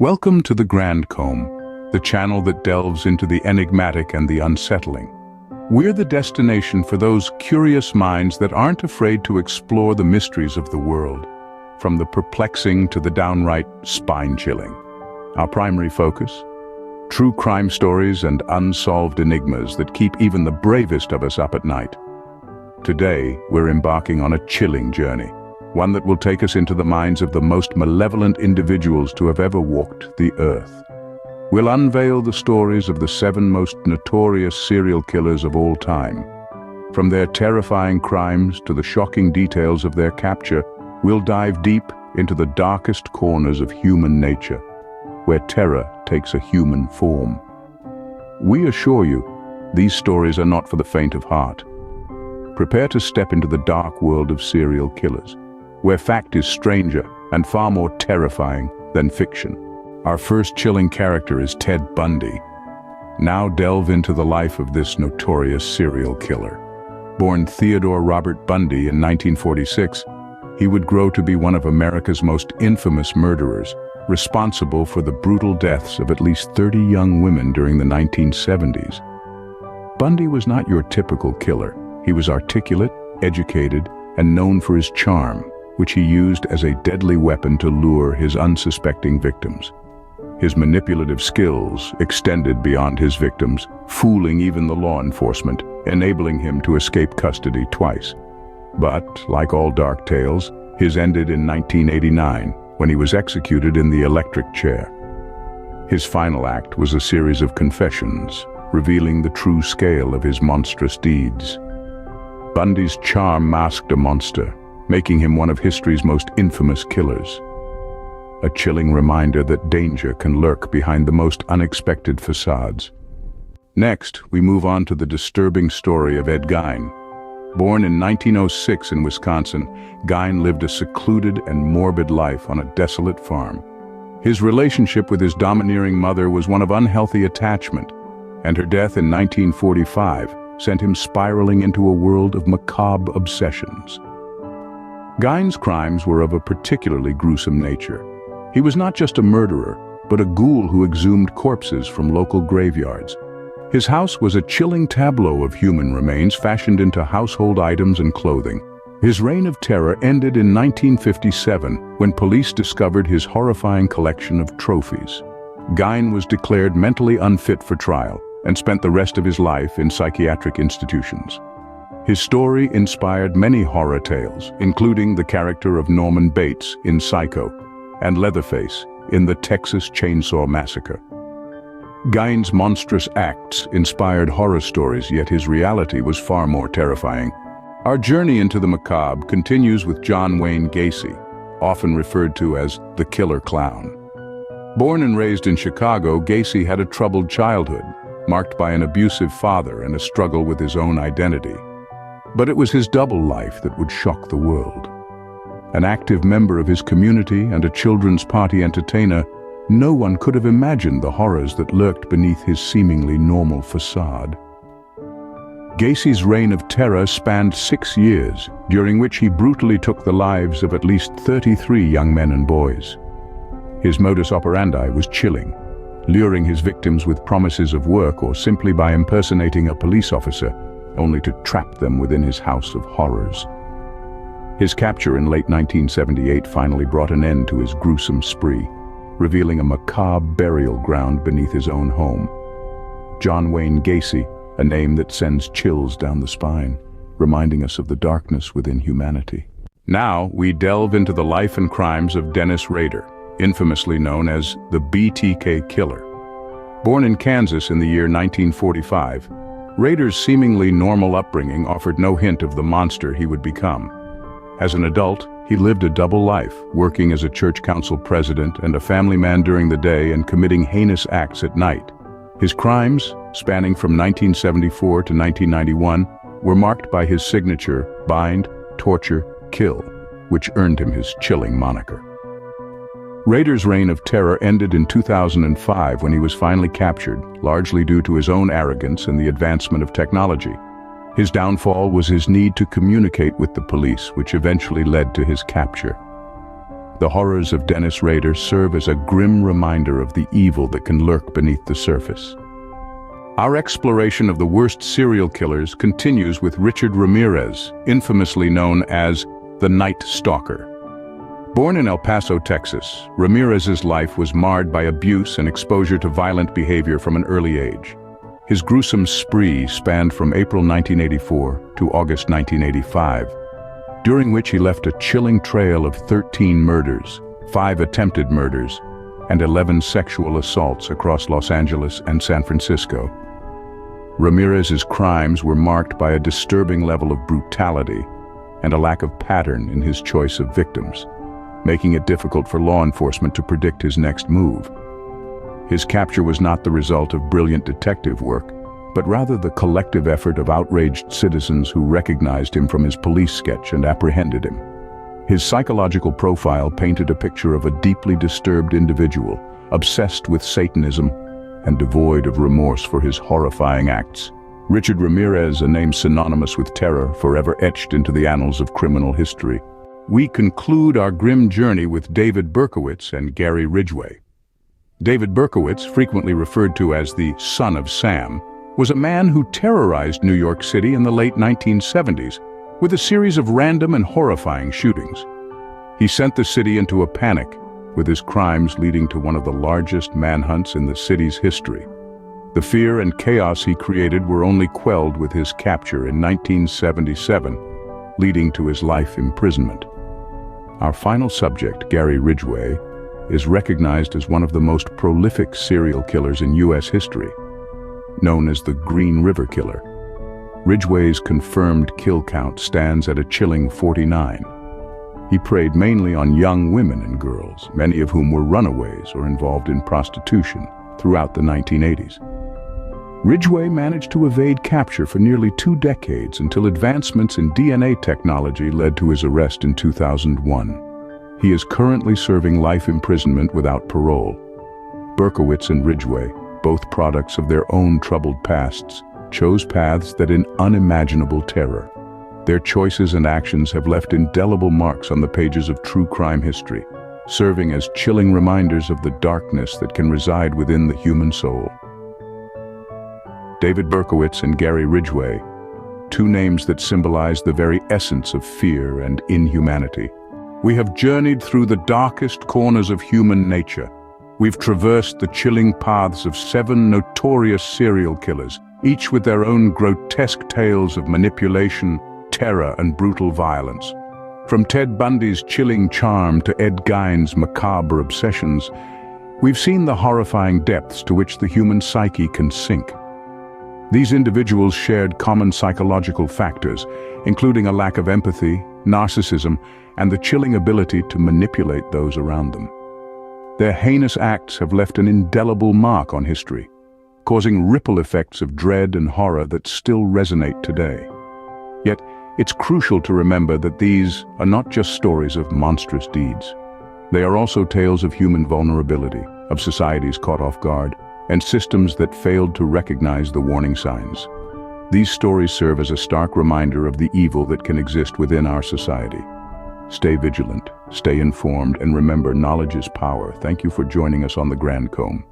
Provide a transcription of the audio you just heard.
Welcome to the Grand Comb, the channel that delves into the enigmatic and the unsettling. We're the destination for those curious minds that aren't afraid to explore the mysteries of the world, from the perplexing to the downright spine-chilling. Our primary focus? True crime stories and unsolved enigmas that keep even the bravest of us up at night. Today, we're embarking on a chilling journey, one that will take us into the minds of the most malevolent individuals to have ever walked the earth. We'll unveil the stories of the 7 most notorious serial killers of all time. From their terrifying crimes to the shocking details of their capture, we'll dive deep into the darkest corners of human nature, where terror takes a human form. We assure you, these stories are not for the faint of heart. Prepare to step into the dark world of serial killers, where fact is stranger and far more terrifying than fiction. Our first chilling character is Ted Bundy. Now delve into the life of this notorious serial killer. Born Theodore Robert Bundy in 1946, he would grow to be one of America's most infamous murderers, responsible for the brutal deaths of at least 30 young women during the 1970s. Bundy was not your typical killer. He was articulate, educated, and known for his charm, which he used as a deadly weapon to lure his unsuspecting victims. His manipulative skills extended beyond his victims, fooling even the law enforcement, enabling him to escape custody twice. But, like all dark tales, his ended in 1989, when he was executed in the electric chair. His final act was a series of confessions, revealing the true scale of his monstrous deeds. Bundy's charm masked a monster, making him one of history's most infamous killers. A chilling reminder that danger can lurk behind the most unexpected facades. Next, we move on to the disturbing story of Ed Gein. Born in 1906 in Wisconsin, Gein lived a secluded and morbid life on a desolate farm. His relationship with his domineering mother was one of unhealthy attachment, and her death in 1945 sent him spiraling into a world of macabre obsessions. Gein's crimes were of a particularly gruesome nature. He was not just a murderer, but a ghoul who exhumed corpses from local graveyards. His house was a chilling tableau of human remains fashioned into household items and clothing. His reign of terror ended in 1957 when police discovered his horrifying collection of trophies. Gein was declared mentally unfit for trial and spent the rest of his life in psychiatric institutions. His story inspired many horror tales, including the character of Norman Bates in Psycho and Leatherface in the Texas Chainsaw Massacre. Gein's monstrous acts inspired horror stories, yet his reality was far more terrifying. Our journey into the macabre continues with John Wayne Gacy, often referred to as the Killer Clown. Born and raised in Chicago, Gacy had a troubled childhood, marked by an abusive father and a struggle with his own identity. But it was his double life that would shock the world. An active member of his community and a children's party entertainer, no one could have imagined the horrors that lurked beneath his seemingly normal facade. Gacy's reign of terror spanned 6 years, during which he brutally took the lives of at least 33 young men and boys. His modus operandi was chilling, luring his victims with promises of work or simply by impersonating a police officer, only to trap them within his house of horrors. His capture in late 1978 finally brought an end to his gruesome spree, revealing a macabre burial ground beneath his own home. John Wayne Gacy, a name that sends chills down the spine, reminding us of the darkness within humanity. Now we delve into the life and crimes of Dennis Rader, infamously known as the BTK Killer. Born in Kansas in the year 1945, Rader's seemingly normal upbringing offered no hint of the monster he would become. As an adult, he lived a double life, working as a church council president and a family man during the day and committing heinous acts at night. His crimes, spanning from 1974 to 1991, were marked by his signature bind, torture, kill, which earned him his chilling moniker. Rader's reign of terror ended in 2005 when he was finally captured, largely due to his own arrogance and the advancement of technology. His downfall was his need to communicate with the police, which eventually led to his capture. The horrors of Dennis Rader serve as a grim reminder of the evil that can lurk beneath the surface. Our exploration of the worst serial killers continues with Richard Ramirez, infamously known as the Night Stalker. Born in El Paso, Texas, Ramirez's life was marred by abuse and exposure to violent behavior from an early age. His gruesome spree spanned from April 1984 to August 1985, during which he left a chilling trail of 13 murders, 5 attempted murders, and 11 sexual assaults across Los Angeles and San Francisco. Ramirez's crimes were marked by a disturbing level of brutality and a lack of pattern in his choice of victims, making it difficult for law enforcement to predict his next move. His capture was not the result of brilliant detective work, but rather the collective effort of outraged citizens who recognized him from his police sketch and apprehended him. His psychological profile painted a picture of a deeply disturbed individual, obsessed with Satanism and devoid of remorse for his horrifying acts. Richard Ramirez, a name synonymous with terror, forever etched into the annals of criminal history. We conclude our grim journey with David Berkowitz and Gary Ridgway. David Berkowitz, frequently referred to as the Son of Sam, was a man who terrorized New York City in the late 1970s with a series of random and horrifying shootings. He sent the city into a panic, with his crimes leading to one of the largest manhunts in the city's history. The fear and chaos he created were only quelled with his capture in 1977, leading to his life imprisonment. Our final subject, Gary Ridgway, is recognized as one of the most prolific serial killers in U.S. history, known as the Green River Killer. Ridgway's confirmed kill count stands at a chilling 49. He preyed mainly on young women and girls, many of whom were runaways or involved in prostitution throughout the 1980s. Ridgway managed to evade capture for nearly 2 decades until advancements in DNA technology led to his arrest in 2001. He is currently serving life imprisonment without parole. Berkowitz and Ridgway, both products of their own troubled pasts, chose paths that in unimaginable terror. Their choices and actions have left indelible marks on the pages of true crime history, serving as chilling reminders of the darkness that can reside within the human soul. David Berkowitz and Gary Ridgway, 2 names that symbolize the very essence of fear and inhumanity. We have journeyed through the darkest corners of human nature. We've traversed the chilling paths of 7 notorious serial killers, each with their own grotesque tales of manipulation, terror, and brutal violence. From Ted Bundy's chilling charm to Ed Gein's macabre obsessions, we've seen the horrifying depths to which the human psyche can sink. These individuals shared common psychological factors, including a lack of empathy, narcissism, and the chilling ability to manipulate those around them. Their heinous acts have left an indelible mark on history, causing ripple effects of dread and horror that still resonate today. Yet, it's crucial to remember that these are not just stories of monstrous deeds. They are also tales of human vulnerability, of societies caught off guard, and systems that failed to recognize the warning signs. These stories serve as a stark reminder of the evil that can exist within our society. Stay vigilant, stay informed, and remember, knowledge is power. Thank you for joining us on The Grand Comb.